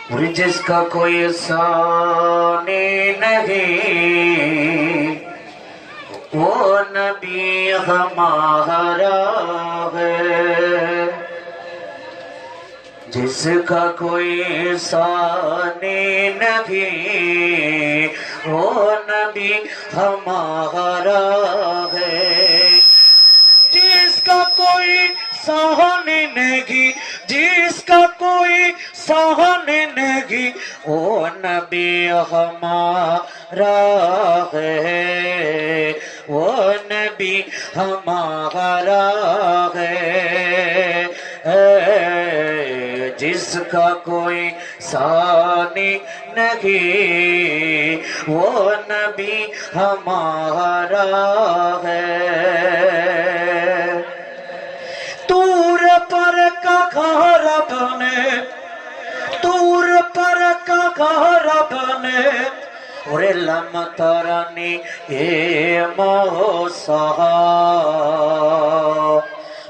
اور جس کا کوئی ثانی نہیں وہ نبی ہمارا ہے، جس کا کوئی ثانی نہیں وہ نبی ہمارا ہے، جس کا کوئی ثانی نہیں، جس کا کوئی ثانی نہیں وہ نبی ہمارا ہے، وہ نبی ہمارا ہے، جس کا کوئی ثانی نہیں وہ نبی ہمارا ہے۔ طور پر کا گھر بنے، طور پر کا گھر بنے، اور لم ترنی اے موسیٰ،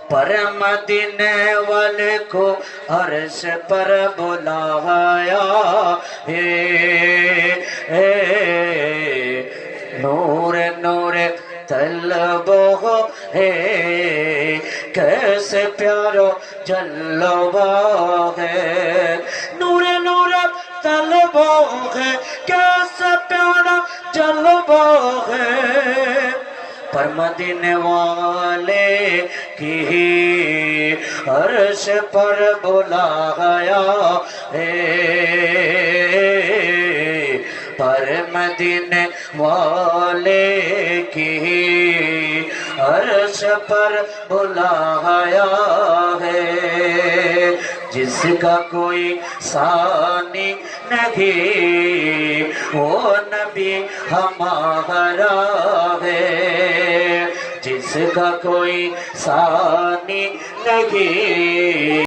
پر مدینے والے کو عرش پر بلایا ہے، نور نور طلب ہے، کیسے پیارو جلوہ ہے، نور نور طلب ہے، کیسے پیارا جلوہ ہے، پر مدینے والے کی عرش پر بلایا ہے، پر مدینے والے کی عرش پر بلایا ہے، جس کا کوئی ثانی نہیں وہ نبی ہمارا ہے، جس کا کوئی ثانی نہیں